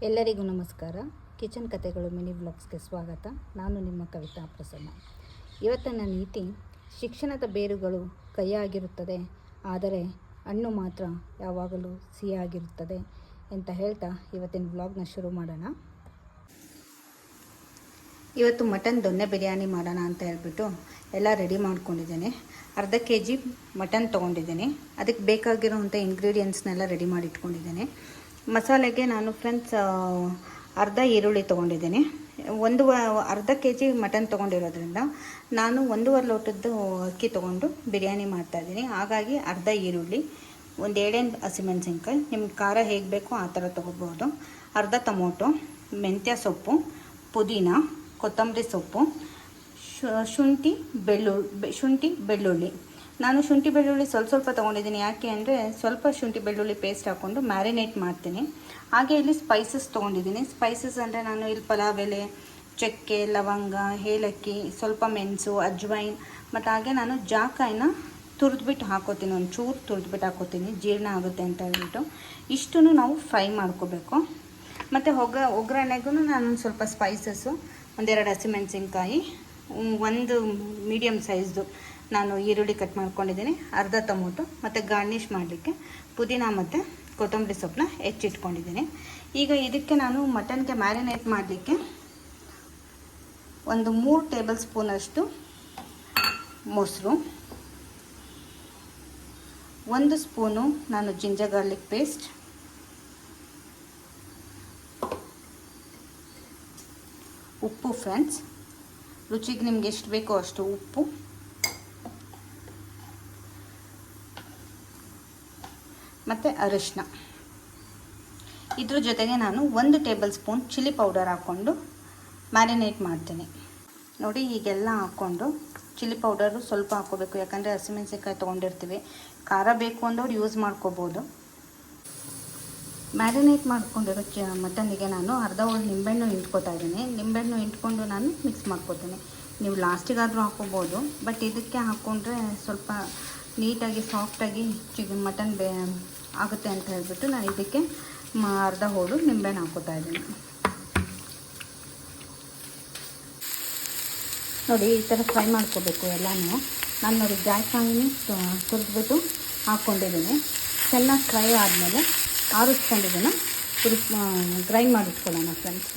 ಎಲ್ಲರಿಗೂ ನಮಸ್ಕಾರ. ಕಿಚನ್ ಕಥೆಗಳು ಮಿನಿ ವ್ಲಾಗ್ಸ್ಗೆ ಸ್ವಾಗತ. ನಾನು ನಿಮ್ಮ ಕವಿತಾ ಪ್ರಸನ್ನ. ಇವತ್ತಿನ ನೀತಿ: ಶಿಕ್ಷಣದ ಬೇರುಗಳು ಕಹಿಯಾಗಿರುತ್ತದೆ, ಆದರೆ ಹಣ್ಣು ಮಾತ್ರ ಯಾವಾಗಲೂ ಸಿಹಿಯಾಗಿರುತ್ತದೆ ಅಂತ ಹೇಳ್ತಾ ಇವತ್ತಿನ ವ್ಲಾಗ್ನ ಶುರು ಮಾಡೋಣ. ಇವತ್ತು ಮಟನ್ ದೊನ್ನೆ ಬಿರಿಯಾನಿ ಮಾಡೋಣ ಅಂತ ಹೇಳ್ಬಿಟ್ಟು ಎಲ್ಲ ರೆಡಿ ಮಾಡ್ಕೊಂಡಿದ್ದೇನೆ. ಅರ್ಧ kg ಮಟನ್ ತೊಗೊಂಡಿದ್ದೀನಿ. ಅದಕ್ಕೆ ಬೇಕಾಗಿರೋವಂಥ ಇಂಗ್ರೀಡಿಯೆಂಟ್ಸ್ನೆಲ್ಲ ರೆಡಿ ಮಾಡಿ ಇಟ್ಕೊಂಡಿದ್ದೇನೆ. ಮಸಾಲೆಗೆ ನಾನು ಫ್ರೆಂಡ್ಸ್ ಅರ್ಧ ಈರುಳ್ಳಿ ತೊಗೊಂಡಿದ್ದೀನಿ. ಅರ್ಧ kg ಮಟನ್ ತೊಗೊಂಡಿರೋದ್ರಿಂದ ನಾನು 1.5 ಲೋಟದ್ದು ಅಕ್ಕಿ ತೊಗೊಂಡು ಬಿರಿಯಾನಿ ಮಾಡ್ತಾಯಿದ್ದೀನಿ. ಹಾಗಾಗಿ ಅರ್ಧ ಈರುಳ್ಳಿ, ಒಂದು 7 ಹಸಿಮೆಣಸಿನ್ಕಾಯಿ, ನಿಮ್ಗೆ ಖಾರ ಹೇಗೆ ಬೇಕೋ ಆ ಥರ ತೊಗೋಬೋದು, ಅರ್ಧ ಟೊಮೊಟೊ, ಮೆಂತ್ಯ ಸೊಪ್ಪು, ಪುದೀನ, ಕೊತ್ತಂಬರಿ ಸೊಪ್ಪು, ಶುಂಠಿ ಬೆಳ್ಳುಳ್ಳಿ. ನಾನು ಶುಂಠಿ ಬೆಳ್ಳುಳ್ಳಿ ಸ್ವಲ್ಪ ತೊಗೊಂಡಿದ್ದೀನಿ. ಯಾಕೆ ಅಂದರೆ ಸ್ವಲ್ಪ ಶುಂಠಿ ಬೆಳ್ಳುಳ್ಳಿ ಪೇಸ್ಟ್ ಹಾಕ್ಕೊಂಡು ಮ್ಯಾರಿನೇಟ್ ಮಾಡ್ತೀನಿ. ಹಾಗೆ ಇಲ್ಲಿ ಸ್ಪೈಸಸ್ ತೊಗೊಂಡಿದ್ದೀನಿ. ಸ್ಪೈಸಸ್ ಅಂದರೆ ನಾನು ಇಲ್ಲಿ ಪಲಾವ್ ಎಲೆ, ಚಕ್ಕೆ, ಲವಂಗ, ಏಲಕ್ಕಿ, ಸ್ವಲ್ಪ ಮೆಣಸು, ಅಜ್ವೈನ್, ಮತ್ತು ಹಾಗೆ ನಾನು ಜಾಕಾಯಿನ ತುರಿದ್ಬಿಟ್ಟು ಹಾಕೋತೀನಿ. ಒಂದು ಚೂರು ತುರಿದ್ಬಿಟ್ಟು ಹಾಕೋತೀನಿ, ಜೀರ್ಣ ಆಗುತ್ತೆ ಅಂತ ಹೇಳ್ಬಿಟ್ಟು. ಇಷ್ಟನ್ನು ನಾವು ಫ್ರೈ ಮಾಡ್ಕೋಬೇಕು. ಮತ್ತು ಒಗ್ಗರಣೆಗೂ ನಾನು ಸ್ವಲ್ಪ ಸ್ಪೈಸಸ್ಸು, 1-2 ಹಸಿಮೆಣಸಿನ್ಕಾಯಿ, ಒಂದು ಮೀಡಿಯಮ್ ಸೈಜ್ದು ನಾನು ಈರುಳ್ಳಿ ಕಟ್ ಮಾಡ್ಕೊಂಡಿದ್ದೀನಿ, ಅರ್ಧ ಟೊಮೊಟೊ, ಮತ್ತು ಗಾರ್ನಿಷ್ ಮಾಡಲಿಕ್ಕೆ ಪುದೀನ ಮತ್ತು ಕೊತ್ತಂಬರಿ ಸೊಪ್ಪನ್ನ ಹೆಚ್ಚಿಟ್ಕೊಂಡಿದ್ದೀನಿ. ಈಗ ಇದಕ್ಕೆ ನಾನು ಮಟನ್ಗೆ ಮ್ಯಾರಿನೇಟ್ ಮಾಡಲಿಕ್ಕೆ ಒಂದು 3 ಟೇಬಲ್ ಸ್ಪೂನಷ್ಟು ಮೊಸರು, 1 ಸ್ಪೂನು ನಾನು ಜಿಂಜರ್ ಗಾರ್ಲಿಕ್ ಪೇಸ್ಟ್, ಉಪ್ಪು ಫ್ರೆಂಡ್ಸ್, ರುಚಿಗೆ ನಿಮ್ಗೆ ಎಷ್ಟು ಬೇಕೋ ಅಷ್ಟು ಉಪ್ಪು, ಮತ್ತು ಅರಿಶಿನ. ಇದ್ರ ಜೊತೆಗೆ ನಾನು 1 ಟೇಬಲ್ ಸ್ಪೂನ್ ಚಿಲ್ಲಿ ಪೌಡರ್ ಹಾಕ್ಕೊಂಡು ಮ್ಯಾರಿನೇಟ್ ಮಾಡ್ತೀನಿ. ನೋಡಿ, ಹೀಗೆಲ್ಲ ಹಾಕ್ಕೊಂಡು ಚಿಲ್ಲಿ ಪೌಡರು ಸ್ವಲ್ಪ ಹಾಕ್ಕೋಬೇಕು, ಯಾಕಂದರೆ ಹಸಿಮೆಣಸಿನ್ಕಾಯಿ ತೊಗೊಂಡಿರ್ತೀವಿ. ಖಾರ ಬೇಕು ಅಂದವ್ರು ಯೂಸ್ ಮಾಡ್ಕೋಬೋದು. ಮ್ಯಾರಿನೇಟ್ ಮಾಡ್ಕೊಂಡಿರೋ ಮಟನ್ನಿಗೆ ನಾನು ಅರ್ಧ ಹೋಳು ನಿಂಬೆಹಣ್ಣು ಹಿಂಡ್ಕೊತಾ ಇದ್ದೀನಿ. ನಿಂಬೆಹಣ್ಣು ಹಿಂಡ್ಕೊಂಡು ನಾನು ಮಿಕ್ಸ್ ಮಾಡ್ಕೋತೀನಿ. ನೀವು ಲಾಸ್ಟಿಗಾದರೂ ಹಾಕ್ಕೋಬೋದು, ಬಟ್ ಇದಕ್ಕೆ ಹಾಕ್ಕೊಂಡ್ರೆ ಸ್ವಲ್ಪ ನೀಟಾಗಿ ಸಾಫ್ಟಾಗಿ ಮಟನ್ ಆಗುತ್ತೆ ಅಂತ ಹೇಳ್ಬಿಟ್ಟು ನಾನು ಇದಕ್ಕೆ ಅರ್ಧ ಹೋಳು ನಿಂಬೆಹಣ್ಣು ಹಾಕ್ಕೋತಾ ಇದ್ದೀನಿ. ನೋಡಿ, ಈ ಥರ ಫ್ರೈ ಮಾಡ್ಕೋಬೇಕು ಎಲ್ಲನೂ. ನಾನು ನೋಡಿ ಜಾಯ್ಕಾಯಿನ ತುರಿದ್ಬಿಟ್ಟು ಹಾಕ್ಕೊಂಡಿದ್ದೀನಿ. ಚೆನ್ನಾಗಿ ಫ್ರೈ ಆದಮೇಲೆ ಆರಿಸ್ಕೊಂಡಿದ್ದೀನಿ, ಗ್ರೈಂಡ್ ಮಾಡಿಟ್ಕೊಳ್ಳೋಣ ಫ್ರೆಂಡ್ಸ್.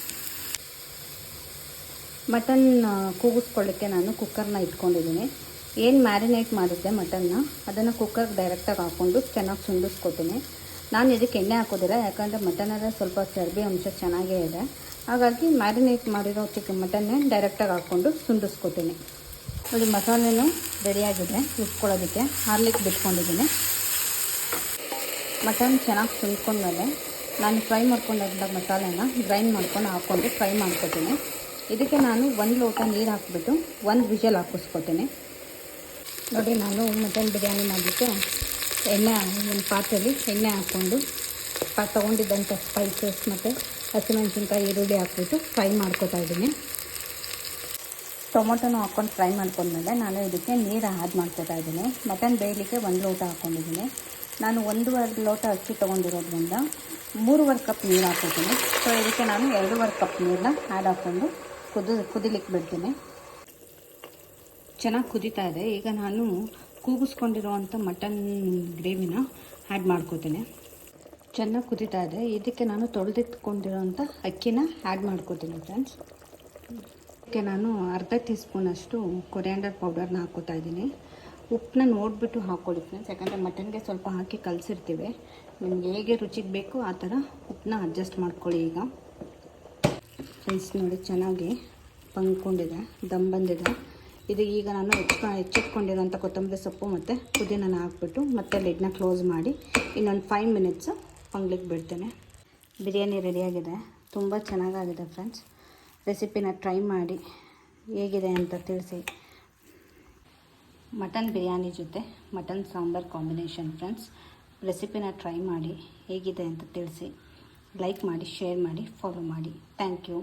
ಮಟನ್ ಕೂಗಿಸ್ಕೊಳ್ಳಿಕ್ಕೆ ನಾನು ಕುಕ್ಕರ್ನ ಇಟ್ಕೊಂಡಿದ್ದೀನಿ. ಏನು ಮ್ಯಾರಿನೇಟ್ ಮಾಡಿದ್ದೆ ಮಟನ್ನ, ಅದನ್ನು ಕುಕ್ಕರ್ಗೆ ಡೈರೆಕ್ಟಾಗಿ ಹಾಕ್ಕೊಂಡು ಚೆನ್ನಾಗಿ ಸುಂಡಿಸ್ಕೊತೀನಿ. ನಾನು ಇದಕ್ಕೆ ಎಣ್ಣೆ ಹಾಕೋದಿಲ್ಲ, ಯಾಕಂದರೆ ಮಟನಲ್ಲಿ ಸ್ವಲ್ಪ ಚರ್ಬಿ ಅಂಶ ಚೆನ್ನಾಗೇ ಇದೆ. ಹಾಗಾಗಿ ಮ್ಯಾರಿನೇಟ್ ಮಾಡಿರೋ ಮಟನ್ನೇ ಡೈರೆಕ್ಟಾಗಿ ಹಾಕ್ಕೊಂಡು ಸುಂಡಿಸ್ಕೊತೀನಿ. ನೋಡಿ, ಮಸಾಲೆನೂ ರೆಡಿಯಾಗಿದೆ. ರುಬ್ಕೊಳ್ಳೋದಕ್ಕೆ ಹಾರ್ಲಿಕ್ಕೆ ಬಿಟ್ಕೊಂಡಿದ್ದೀನಿ. ಮಟನ್ ಚೆನ್ನಾಗಿ ಸುಂಡ್ಕೊಂಡ್ಮೇಲೆ ನಾನು ಫ್ರೈ ಮಾಡ್ಕೊಂಡಂಥ ಮಸಾಲೆನ ಗ್ರೈಂಡ್ ಮಾಡ್ಕೊಂಡು ಹಾಕ್ಕೊಂಡು ಫ್ರೈ ಮಾಡ್ಕೊತೀನಿ. ಇದಕ್ಕೆ ನಾನು 1 ಲೋಟ ನೀರು ಹಾಕ್ಬಿಟ್ಟು 1 ವಿಷಲ್ ಹಾಕಿಸ್ಕೊತೀನಿ. ನೋಡಿ, ನಾನು ಮಟನ್ ಬಿರಿಯಾನಿ ಮಾಡಲಿಕ್ಕೆ ಒಂದು ಪಾತ್ರೆಯಲ್ಲಿ ಎಣ್ಣೆ ಹಾಕ್ಕೊಂಡು ತೊಗೊಂಡಿದ್ದಂಥ ಸ್ಪೈಸಸ್ ಮತ್ತು ಹಸಿಮೆಣಸಿನ್ಕಾಯಿ, ಈರುಳ್ಳಿ ಹಾಕ್ಬಿಟ್ಟು ಫ್ರೈ ಮಾಡ್ಕೊತಾ ಇದ್ದೀನಿ. ಟೊಮೊಟೊನೂ ಹಾಕ್ಕೊಂಡು ಫ್ರೈ ಮಾಡ್ಕೊಂಡ್ಮೇಲೆ ನಾನು ಇದಕ್ಕೆ ನೀರು ಆ್ಯಡ್ ಮಾಡ್ಕೊತಾ ಇದ್ದೀನಿ. ಮಟನ್ ಬೇಯಲಿಕ್ಕೆ 1 ಲೋಟ ಹಾಕ್ಕೊಂಡಿದ್ದೀನಿ. ನಾನು 1.5 ಲೋಟ ಅಕ್ಕಿ ತೊಗೊಂಡಿರೋದ್ರಿಂದ 3.5 ಕಪ್ ನೀರು ಹಾಕ್ಕೊತೀನಿ. ಸೊ ಇದಕ್ಕೆ ನಾನು 2.5 ಕಪ್ ನೀರನ್ನ ಆ್ಯಡ್ ಹಾಕ್ಕೊಂಡು ಕುದಿಲಿಕ್ಕೆ ಬಿಡ್ತೀನಿ. ಚೆನ್ನಾಗಿ ಕುದೀತಾ ಇದೆ. ಈಗ ನಾನು ಕೂಗಿಸ್ಕೊಂಡಿರೋವಂಥ ಮಟನ್ ಗ್ರೇವಿನ ಆ್ಯಡ್ ಮಾಡ್ಕೋತೀನಿ. ಚೆನ್ನಾಗಿ ಕುದೀತಾ ಇದೆ. ಇದಕ್ಕೆ ನಾನು ತೊಳೆದಿಟ್ಕೊಂಡಿರೋವಂಥ ಅಕ್ಕಿನ ಆ್ಯಡ್ ಮಾಡ್ಕೋತೀನಿ ಫ್ರೆಂಡ್ಸ್. ಇದಕ್ಕೆ ನಾನು ಅರ್ಧ ಟೀ ಸ್ಪೂನಷ್ಟು ಕೊರಿಯಾಂಡರ್ ಪೌಡರ್ನ ಹಾಕ್ಕೋತಾ ಇದ್ದೀನಿ. ಉಪ್ಪನ್ನ ನೋಡಿಬಿಟ್ಟು ಹಾಕ್ಕೊಳ್ಳಿ ಫ್ರೆಂಡ್ಸ್, ಯಾಕಂದರೆ ಮಟನ್ಗೆ ಸ್ವಲ್ಪ ಹಾಕಿ ಕಲಸಿರ್ತೀವಿ. ನಿಮ್ಗೆ ಹೇಗೆ ರುಚಿಗೆ ಬೇಕೋ ಆ ಥರ ಉಪ್ಪನ್ನ ಅಡ್ಜಸ್ಟ್ ಮಾಡ್ಕೊಳ್ಳಿ. ಈಗ ಫ್ರೆಂಡ್ಸ್ ನೋಡಿ, ಚೆನ್ನಾಗಿ ಬಂದ್ಕೊಂಡಿದೆ, ದಮ್ ಬಂದಿದೆ. ಇದು ಈಗ ನಾನು ಹೆಚ್ಚಿಟ್ಕೊಂಡಿರೋಂಥ ಕೊತ್ತಂಬರಿ ಸೊಪ್ಪು ಮತ್ತು ಪುದೀನ ಹಾಕ್ಬಿಟ್ಟು ಮತ್ತೆ ಲಿಡ್ನ ಕ್ಲೋಸ್ ಮಾಡಿ ಇನ್ನೊಂದು 5 ಮಿನಿಟ್ಸು ಪಂಗ್ಲಿಕ್ಕೆ ಬಿಡ್ತೇನೆ. ಬಿರಿಯಾನಿ ರೆಡಿಯಾಗಿದೆ. ತುಂಬ ಚೆನ್ನಾಗಾಗಿದೆ ಫ್ರೆಂಡ್ಸ್. ರೆಸಿಪಿನ ಟ್ರೈ ಮಾಡಿ ಹೇಗಿದೆ ಅಂತ ತಿಳಿಸಿ. ಮಟನ್ ಬಿರಿಯಾನಿ ಜೊತೆ ಮಟನ್ ಸಾಂಬಾರ್ ಕಾಂಬಿನೇಷನ್ ಫ್ರೆಂಡ್ಸ್. ರೆಸಿಪಿನ ಟ್ರೈ ಮಾಡಿ ಹೇಗಿದೆ ಅಂತ ತಿಳಿಸಿ. ಲೈಕ್ ಮಾಡಿ, ಶೇರ್ ಮಾಡಿ, ಫಾಲೋ ಮಾಡಿ. Thank you.